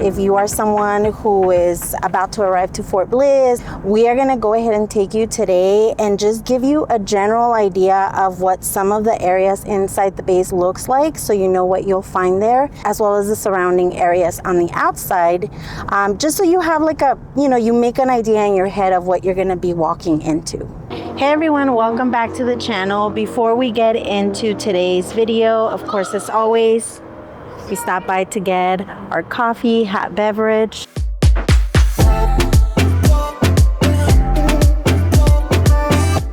If you are someone who is about to arrive to Fort Bliss, we are going to go ahead and take you today and just give you a general idea of what some of the areas inside the base looks like, so you know what you'll find there, as well as the surrounding areas on the outside, just so you have like a, you make an idea in your head of what you're going to be walking into. Hey everyone, welcome back to the channel. Before we get into today's video, of course, as always, we stop by to get our coffee, hot beverage.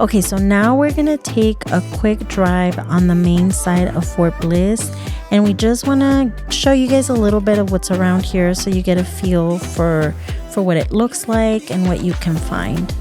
Okay, so now we're gonna take a quick drive on the main side of Fort Bliss, and we just wanna show you guys a little bit of what's around here so you get a feel for what it looks like and what you can find.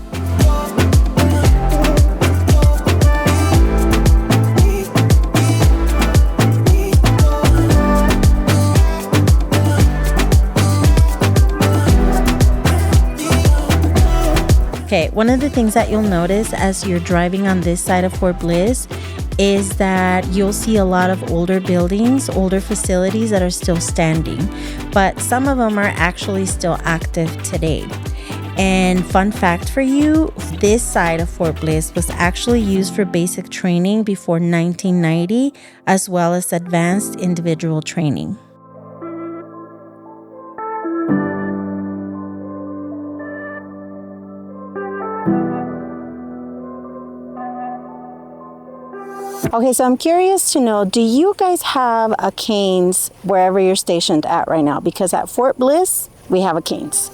Okay, one of the things that you'll notice as you're driving on this side of Fort Bliss is that you'll see a lot of older buildings, older facilities that are still standing, but some of them are actually still active today. And fun fact for you, this side of Fort Bliss was actually used for basic training before 1990, as well as advanced individual training. Okay, so I'm curious to know, do you guys have a Cane's wherever you're stationed at right now? Because at Fort Bliss, we have a Cane's.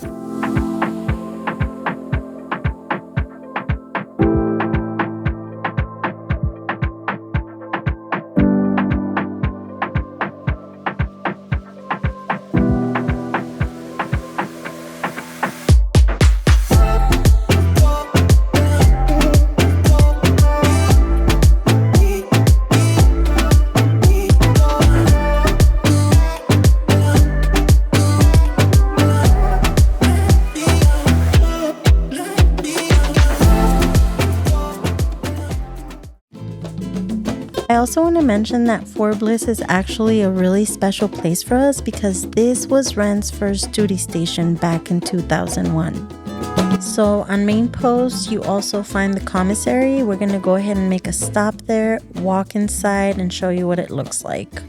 I also want to mention that Fort Bliss is actually a really special place for us because this was Rand's first duty station back in 2001. So on main post, you also find the commissary. We're going to go ahead and make a stop there, walk inside, and show you what it looks like.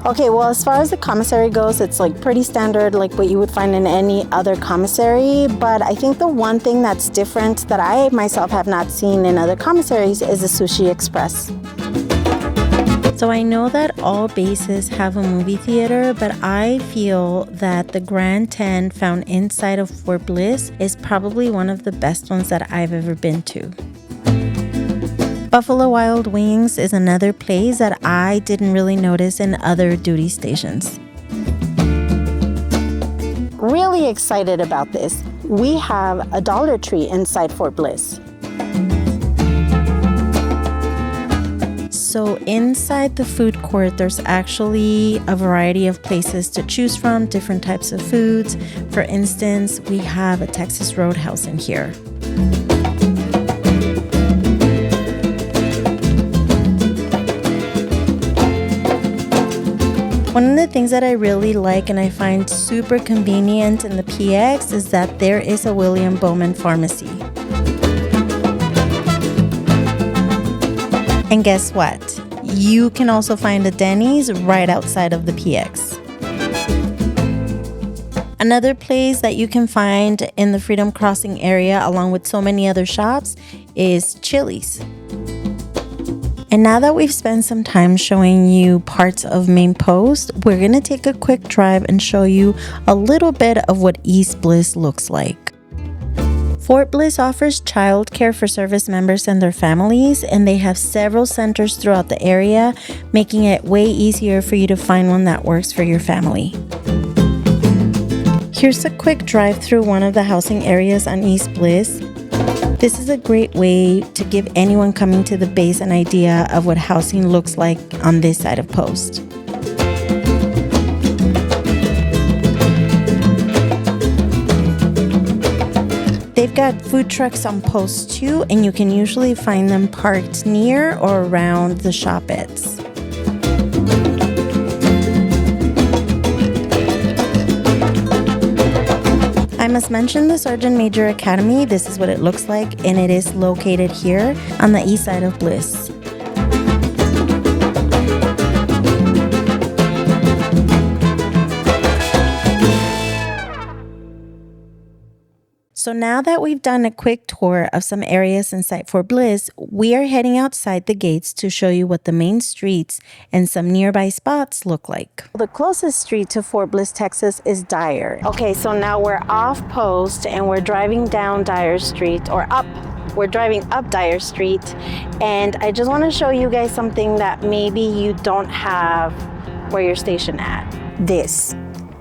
Okay, well, as far as the commissary goes, it's like pretty standard, like what you would find in any other commissary. But I think the one thing that's different that I myself have not seen in other commissaries is the Sushi Express. So I know that all bases have a movie theater, but I feel that the Grand Tent found inside of Fort Bliss is probably one of the best ones that I've ever been to. Buffalo Wild Wings is another place that I didn't really notice in other duty stations. Really excited about this. We have a Dollar Tree inside Fort Bliss. So inside the food court, there's actually a variety of places to choose from, different types of foods. For instance, we have a Texas Roadhouse in here. One of the things that I really like and I find super convenient in the PX is that there is a William Bowman pharmacy. And guess what? You can also find a Denny's right outside of the PX. Another place that you can find in the Freedom Crossing area, along with so many other shops, is Chili's. And now that we've spent some time showing you parts of Main Post, we're going to take a quick drive and show you a little bit of what East Bliss looks like. Fort Bliss offers childcare for service members and their families, and they have several centers throughout the area, making it way easier for you to find one that works for your family. Here's a quick drive through one of the housing areas on East Bliss. This is a great way to give anyone coming to the base an idea of what housing looks like on this side of Post. They've got food trucks on Post too, and you can usually find them parked near or around the shop-its. I must mention the Sergeant Major Academy. This is what it looks like, and it is located here on the east side of Bliss. So now that we've done a quick tour of some areas inside Fort Bliss, we are heading outside the gates to show you what the main streets and some nearby spots look like. The closest street to Fort Bliss, Texas is Dyer. Okay, so now we're off Post and we're driving down Dyer Street, or up. We're driving up Dyer Street, and I just want to show you guys something that maybe you don't have where you're stationed at.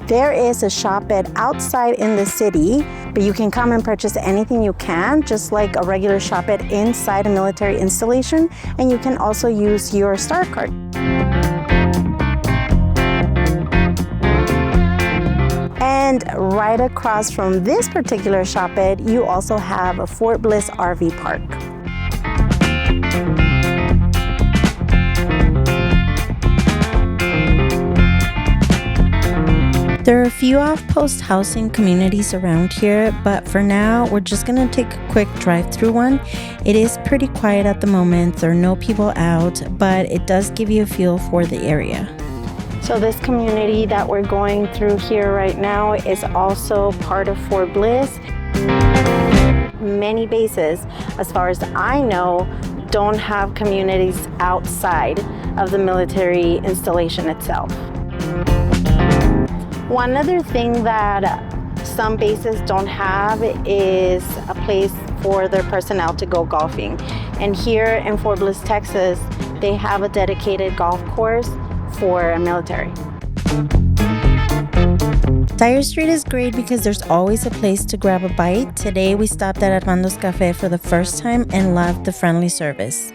There is a shop-ed outside in the city, but you can come and purchase anything you can, just like a regular shop-ed inside a military installation, and you can also use your Star card. And right across from this particular shop-ed, you also have a Fort Bliss RV park. There are a few off-post housing communities around here, but for now, we're just gonna take a quick drive through one. It is pretty quiet at the moment. There are no people out, but it does give you a feel for the area. So this community that we're going through here right now is also part of Fort Bliss. Many bases, as far as I know, don't have communities outside of the military installation itself. One other thing that some bases don't have is a place for their personnel to go golfing. And here in Fort Bliss, Texas, they have a dedicated golf course for military. Dyer Street is great because there's always a place to grab a bite. Today we stopped at Armando's Cafe for the first time and loved the friendly service.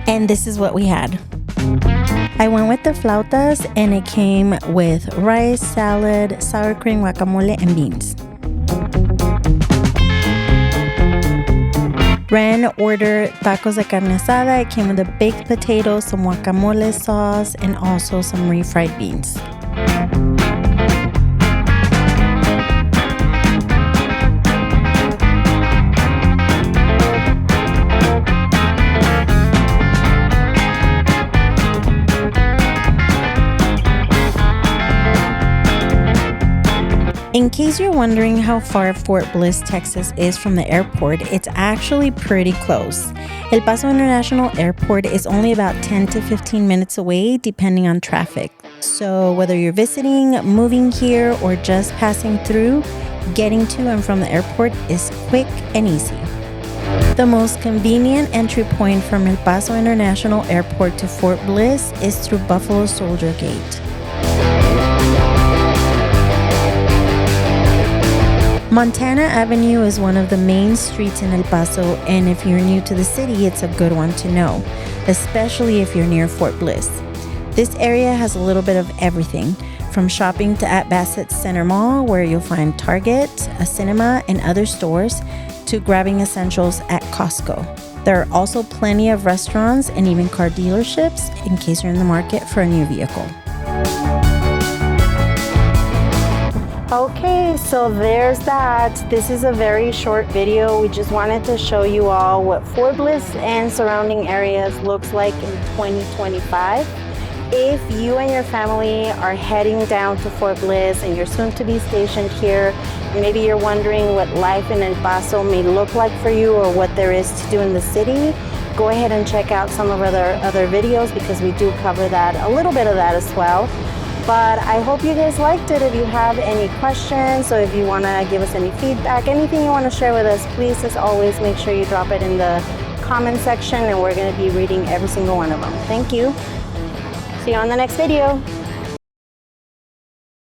And this is what we had. I went with the flautas, and it came with rice, salad, sour cream, guacamole, and beans. Ren ordered tacos de carne asada. It came with a baked potato, some guacamole sauce, and also some refried beans. In case you're wondering how far Fort Bliss, Texas is from the airport, it's actually pretty close. El Paso International Airport is only about 10 to 15 minutes away, depending on traffic. So whether you're visiting, moving here, or just passing through, getting to and from the airport is quick and easy. The most convenient entry point from El Paso International Airport to Fort Bliss is through Buffalo Soldier Gate. Montana Avenue is one of the main streets in El Paso, and if you're new to the city, it's a good one to know, especially if you're near Fort Bliss. This area has a little bit of everything, from shopping to at Bassett Center Mall, where you'll find Target, a cinema, and other stores, to grabbing essentials at Costco. There are also plenty of restaurants and even car dealerships in case you're in the market for a new vehicle. Okay, so there's that. This is a very short video. We just wanted to show you all what Fort Bliss and surrounding areas looks like in 2025. If you and your family are heading down to Fort Bliss and you're soon to be stationed here, maybe you're wondering what life in El Paso may look like for you or what there is to do in the city, go ahead and check out some of our other videos, because we do cover that, a little bit of that as well. But I hope you guys liked it. If you have any questions, or if you want to give us any feedback, anything you want to share with us, please, as always, make sure you drop it in the comment section, and we're going to be reading every single one of them. Thank you. See you on the next video.